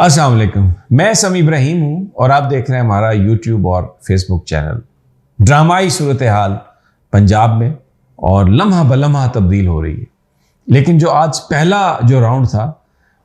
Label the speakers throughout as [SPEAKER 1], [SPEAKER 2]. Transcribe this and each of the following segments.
[SPEAKER 1] अस्सलाम वालेकुम, मैं समी इब्राहिम हूं और आप देख रहे हैं हमारा यूट्यूब और फेसबुक चैनल। ड्रामाई सूरत हाल पंजाब में और लम्हा बलम्हा तब्दील हो रही है। लेकिन जो आज पहला जो राउंड था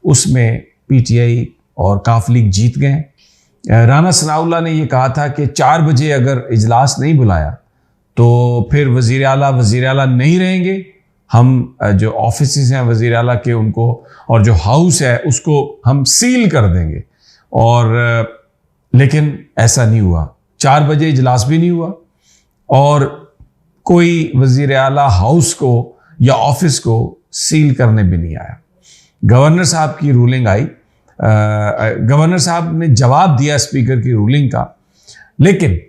[SPEAKER 1] उसमें पीटीआई और काफ लीग जीत गए। राना सनाउल्लाह ने यह कहा था कि 4 बजे अगर इजलास नहीं बुलाया तो फिर वज़ीर आला नहीं रहेंगे। हम जो ऑफिसेस हैं वज़ीर आला के उनको और जो हाउस है उसको हम सील कर देंगे। और लेकिन ऐसा नहीं हुआ। 4 बजे इजलास भी नहीं हुआ और कोई वज़ीर आला हाउस को या ऑफिस को सील करने भी नहीं आया। गवर्नर साहब की रूलिंग आई, गवर्नर साहब ने जवाब दिया स्पीकर की रूलिंग का। लेकिन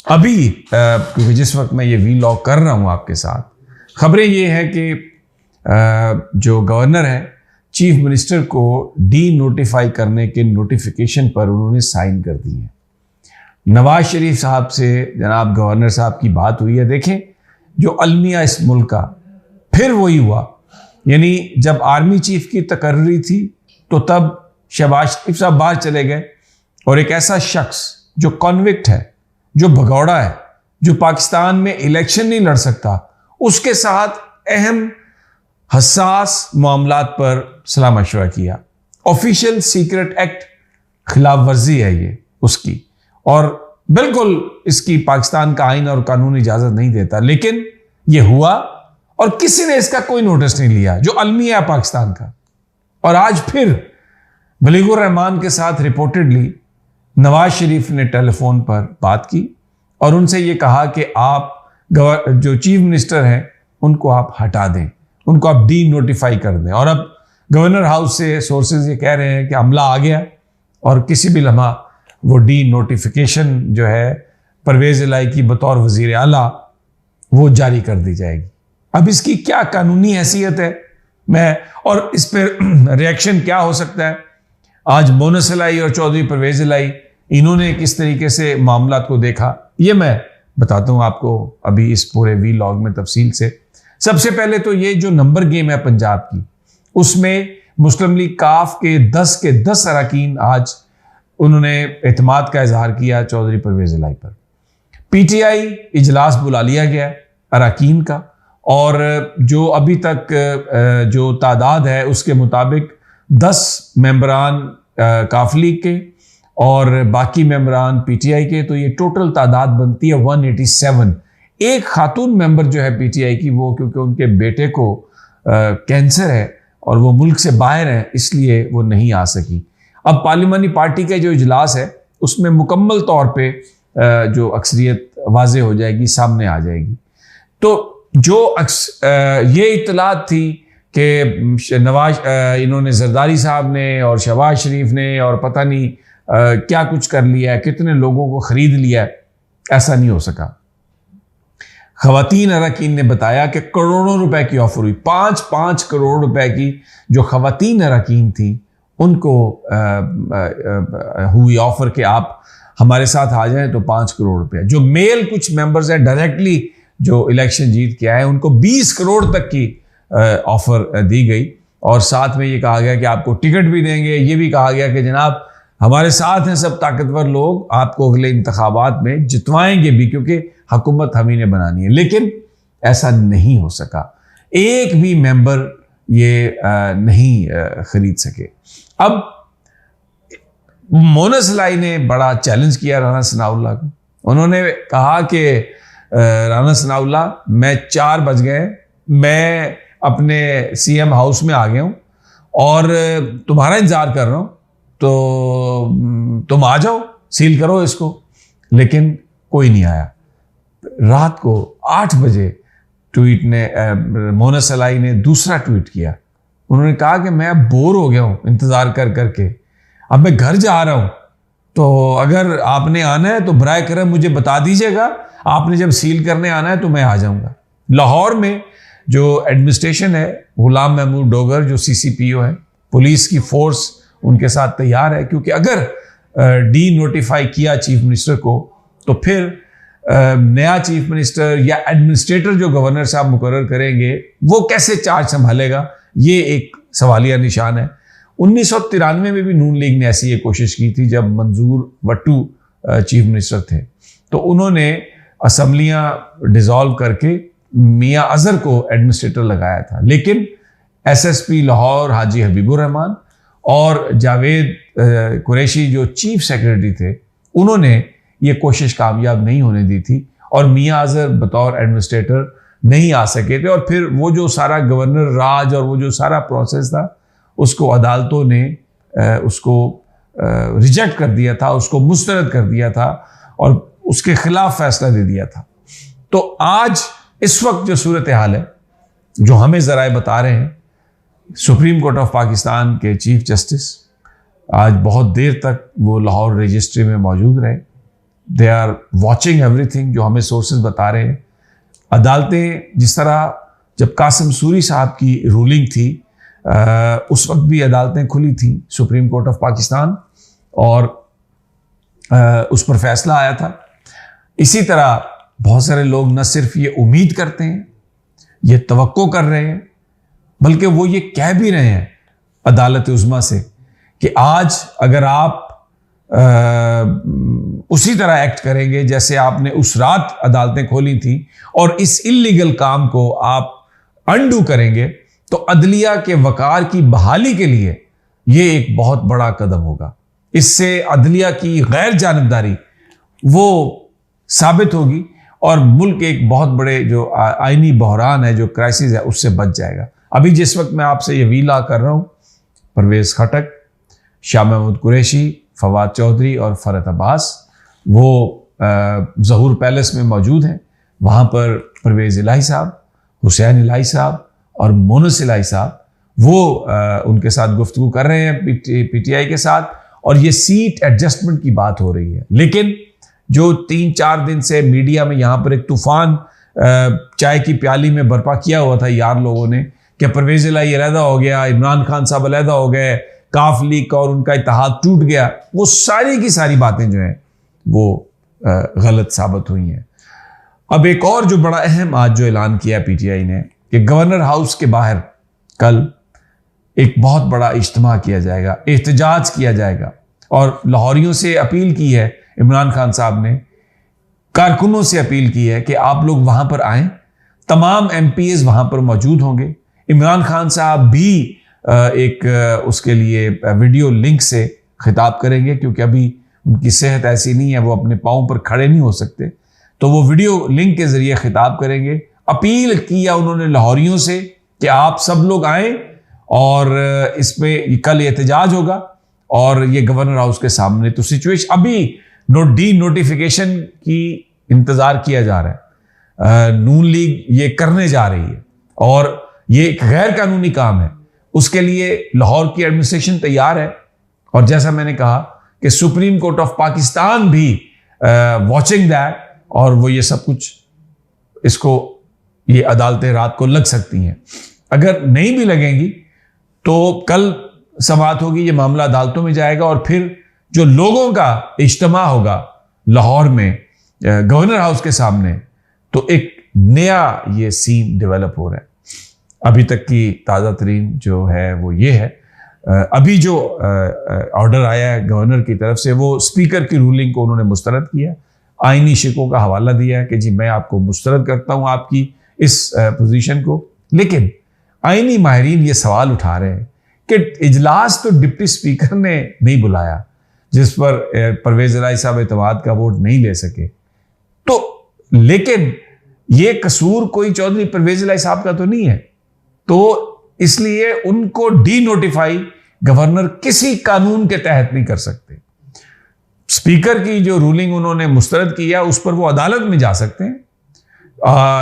[SPEAKER 1] अभी क्योंकि जिस वक्त मैं ये वीलॉग कर रहा हूँ आपके साथ, खबरें ये हैं कि जो गवर्नर है चीफ मिनिस्टर को डी नोटिफाई करने के नोटिफिकेशन पर उन्होंने साइन कर दी है। नवाज शरीफ साहब से जनाब गवर्नर साहब की बात हुई है। देखें, जो अलमिया इस मुल्क का फिर वही हुआ। यानी जब आर्मी चीफ की तकर्री थी तो तब शहबाज शरीफ साहब बाहर चले गए और एक ऐसा शख्स जो कॉन्विक्ट है, जो भगौड़ा है, जो पाकिस्तान में इलेक्शन नहीं लड़ सकता, उसके साथ अहम हसास मामलात पर सलाह मशवरा किया। ऑफिशियल सीक्रेट एक्ट खिलाफ वर्जी है ये उसकी, और बिल्कुल इसकी पाकिस्तान का आइन और कानून इजाजत नहीं देता। लेकिन ये हुआ और किसी ने इसका कोई नोटिस नहीं लिया, जो अलमिया है पाकिस्तान का। और आज फिर बलीगुर रहमान के साथ रिपोर्टेडली नवाज शरीफ ने टेलीफोन पर बात की और उनसे ये कहा कि आप जो चीफ मिनिस्टर हैं उनको आप हटा दें, उनको आप डी नोटिफाई कर दें। और अब गवर्नर हाउस से सोर्सेज ये कह रहे हैं कि हमला आ गया और किसी भी लम्हा वो डी नोटिफिकेशन जो है परवेज़ इलाही की बतौर वज़ीर आला वो जारी कर दी जाएगी। अब इसकी क्या कानूनी हैसियत है और इस पर रिएक्शन क्या हो सकता है? आज मोनस इलाही और चौधरी परवेज़ इलाही इन्होंने किस तरीके से मामलात को देखा, ये मैं बताता हूँ आपको अभी इस पूरे वीलॉग में तफसील से। सबसे पहले तो ये जो नंबर गेम है पंजाब की, उसमें मुस्लिम लीग काफ के 10 अरकान आज उन्होंने एतमाद का इजहार किया चौधरी परवेज़ इलाही पर। पीटीआई इजलास बुला लिया गया अरकान का, और जो अभी तक जो तादाद है उसके मुताबिक 10 मेंबरान काफ लीग के और बाकी मेंबरान पीटीआई के, तो ये टोटल तादाद बनती है 187। एक खातून मेंबर जो है पीटीआई की, वो क्योंकि उनके बेटे को कैंसर है और वो मुल्क से बाहर है, इसलिए वो नहीं आ सकी। अब पार्लिमानी पार्टी का जो इजलास है उसमें मुकम्मल तौर पे जो अक्सरियत वाज़े हो जाएगी, सामने आ जाएगी। तो जो ये इत्तलात थी कि इन्होंने जरदारी साहब ने और शहबाज शरीफ ने और पता नहीं क्या कुछ कर लिया है, कितने लोगों को खरीद लिया है, ऐसा नहीं हो सका। खवातीन अरकान ने बताया कि करोड़ों रुपए की ऑफर हुई, 5-5 करोड़ रुपए की जो खवातीन अरकान थी उनको हुई ऑफर कि आप हमारे साथ आ जाएं तो 5 करोड़ रुपए। जो मेल कुछ मेंबर्स हैं डायरेक्टली जो इलेक्शन जीत के आए, उनको 20 करोड़ तक की ऑफर दी गई। और साथ में ये कहा गया कि आपको टिकट भी देंगे। ये भी कहा गया कि जनाब हमारे साथ हैं सब ताकतवर लोग, आपको अगले इंतखाबात में जितवाएंगे भी, क्योंकि हुकूमत हम ही ने बनानी है। लेकिन ऐसा नहीं हो सका, एक भी मेंबर ये नहीं खरीद सके। अब मोनस इलाही ने बड़ा चैलेंज किया राना सनाउल्लाह को। उन्होंने कहा कि राना सनाउल्लाह, मैं 4 बज गए, मैं अपने सीएम हाउस में आ गया हूं और तुम्हारा इंतजार कर रहा हूं, तो तुम आ जाओ, सील करो इसको। लेकिन कोई नहीं आया। रात को 8 बजे मोनस इलाही ने दूसरा ट्वीट किया। उन्होंने कहा कि मैं बोर हो गया हूं इंतजार कर करके, अब मैं घर जा रहा हूं, तो अगर आपने आना है तो बराए करम मुझे बता दीजिएगा, आपने जब सील करने आना है तो मैं आ जाऊंगा। लाहौर में जो एडमिनिस्ट्रेशन है, गुलाम महमूद डोगर जो सीसीपीओ है, पुलिस की फोर्स उनके साथ तैयार है, क्योंकि अगर डी नोटिफाई किया चीफ मिनिस्टर को तो फिर नया चीफ मिनिस्टर या एडमिनिस्ट्रेटर जो गवर्नर साहब मुकर्रर करेंगे वो कैसे चार्ज संभालेगा, ये एक सवालिया निशान है। 1993 में भी नून लीग ने ऐसी एक कोशिश की थी, जब मंजूर वट्टू चीफ मिनिस्टर थे, तो उन्होंने असम्बलियां डिसॉल्व करके मियां अजहर को एडमिनिस्ट्रेटर लगाया था। लेकिन एसएसपी लाहौर हाजी हबीबुर रहमान और जावेद कुरैशी जो चीफ सेक्रेटरी थे, उन्होंने ये कोशिश कामयाब नहीं होने दी थी और मियां अजहर बतौर एडमिनिस्ट्रेटर नहीं आ सके थे। और फिर वो जो सारा गवर्नर राज और वो जो सारा प्रोसेस था, उसको अदालतों ने उसको रिजेक्ट कर दिया था, उसको मुस्तरद कर दिया था और उसके खिलाफ फैसला दे दिया था। तो आज इस वक्त जो सूरत हाल है, जो हमें ज़राए बता रहे हैं, सुप्रीम कोर्ट ऑफ पाकिस्तान के चीफ जस्टिस आज बहुत देर तक वो लाहौर रजिस्ट्री में मौजूद रहे। दे आर वॉचिंग एवरीथिंग, जो हमें सोर्सेज बता रहे हैं। अदालतें जिस तरह जब कासिम सूरी साहब की रूलिंग थी, उस वक्त भी अदालतें खुली थी सुप्रीम कोर्ट ऑफ पाकिस्तान और उस पर फैसला आया था। इसी तरह बहुत सारे लोग न सिर्फ ये उम्मीद करते हैं, ये तवक्को कर रहे हैं, बल्कि वो ये कह भी रहे हैं अदालत उज़्मा से कि आज अगर आप उसी तरह एक्ट करेंगे जैसे आपने उस रात अदालतें खोली थी और इस इल्लीगल काम को आप अंडू करेंगे, तो अदलिया के वकार की बहाली के लिए ये एक बहुत बड़ा कदम होगा। इससे अदलिया की गैर जानबदारी वो साबित होगी और मुल्क एक बहुत बड़े जो आईनी बहरान है, जो क्राइसिस है, उससे बच जाएगा। अभी जिस वक्त मैं आपसे ये वीला कर रहा हूँ, परवेज़ खटक, शाह महमूद कुरैशी, फवाद चौधरी और फरहत अब्बास वो ज़हूर पैलेस में मौजूद हैं। वहाँ पर परवेज़ इलाही साहब, हुसैन इलाही साहब और मोनस इलाही साहब वो उनके साथ गुफ्तगू कर रहे हैं पीटीआई के साथ, और ये सीट एडजस्टमेंट की बात हो रही है। लेकिन जो 3-4 दिन से मीडिया में यहाँ पर एक तूफान चाय की प्याली में बर्पा किया हुआ था यार लोगों ने कि परवेज़ इलाही अलहदा हो गया, इमरान खान साहब अलहदा हो गए, काफ लीग और उनका इत्तेहाद टूट गया, वो सारी की सारी बातें जो हैं वो गलत साबित हुई हैं। अब एक और जो बड़ा अहम आज जो ऐलान किया पीटीआई ने कि गवर्नर हाउस के बाहर कल एक बहुत बड़ा इज्तिमा किया जाएगा, एहतजाज किया जाएगा, और लाहौरियों से अपील की है, इमरान खान साहब ने कारकुनों से अपील की है कि आप लोग वहां पर आएं। तमाम एमपीएस वहां पर मौजूद होंगे। इमरान खान साहब भी एक उसके लिए वीडियो लिंक से खिताब करेंगे, क्योंकि अभी उनकी सेहत ऐसी नहीं है, वो अपने पाँव पर खड़े नहीं हो सकते, तो वो वीडियो लिंक के जरिए खिताब करेंगे। अपील किया उन्होंने लाहौरियों से कि आप सब लोग आएं और इसमें कल एहतजाज होगा और ये गवर्नर हाउस के सामने। तो सिचुएशन अभी डी नोटिफिकेशन की इंतजार किया जा रहा है। नून लीग ये करने जा रही है और ये एक गैर कानूनी काम है, उसके लिए लाहौर की एडमिनिस्ट्रेशन तैयार है। और जैसा मैंने कहा कि सुप्रीम कोर्ट ऑफ पाकिस्तान भी वॉचिंग दैट, और वो ये सब कुछ, इसको ये अदालतें रात को लग सकती हैं। अगर नहीं भी लगेंगी तो कल समाअत होगी, ये मामला अदालतों में जाएगा और फिर जो लोगों का इज्तिमा होगा लाहौर में गवर्नर हाउस के सामने, तो एक नया ये सीन डेवलप हो रहा है। अभी तक की ताज़ा तरीन जो है वो ये है, अभी जो ऑर्डर आया है गवर्नर की तरफ से, वो स्पीकर की रूलिंग को उन्होंने मुस्तरद किया, आईनी शिकों का हवाला दिया है कि जी मैं आपको मुस्तरद करता हूं आपकी इस पोजीशन को। लेकिन आईनी माहिरीन ये सवाल उठा रहे हैं कि इजलास तो डिप्टी स्पीकर ने नहीं बुलाया, जिस पर परवेज़ इलाही साहब एतमाद का वोट नहीं ले सके, तो लेकिन ये कसूर कोई चौधरी परवेज़ इलाही साहब का तो नहीं है, तो इसलिए उनको डी नोटिफाई गवर्नर किसी कानून के तहत नहीं कर सकते। स्पीकर की जो रूलिंग उन्होंने मुस्तरद किया उस पर वो अदालत में जा सकते हैं,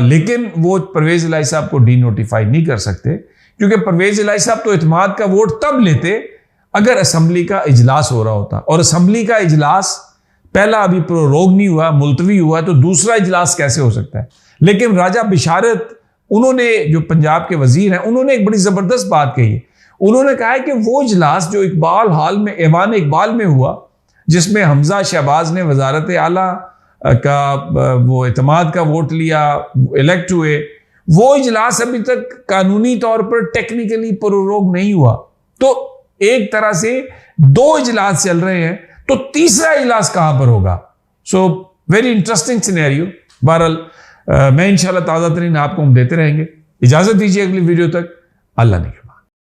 [SPEAKER 1] लेकिन वो परवेज़ इलाही साहब को डी नोटिफाई नहीं कर सकते, क्योंकि परवेज़ इलाही साहब तो इत्तेमाद का वोट तब लेते अगर असम्बली का इजलास हो रहा होता, और असम्बली का इजलास पहला अभी प्रोरोग नहीं हुआ, मुलतवी हुआ, तो दूसरा इजलास कैसे हो सकता है। लेकिन राजा बिशारत, उन्होंने जो पंजाब के वजीर हैं, उन्होंने एक बड़ी ज़बरदस्त बात कही है। उन्होंने कहा है कि वो इजलास जो इकबाल हाल में, ऐवान इकबाल में हुआ, जिसमें हमजा शहबाज ने वजारत आला का वो इत्तेमाद का वोट लिया, इलेक्ट हुए, वो इजलास अभी तक कानूनी तौर पर टेक्निकली प्रोरोग नहीं हुआ। तो एक तरह से 2 इजलास चल रहे हैं, तो तीसरा इजलास कहां पर होगा? So very interesting scenario. बहरहाल मैं इंशाल्लाह ताज़ा तरीन आपको हम देते रहेंगे। इजाजत दीजिए अगली वीडियो तक। अल्लाह ने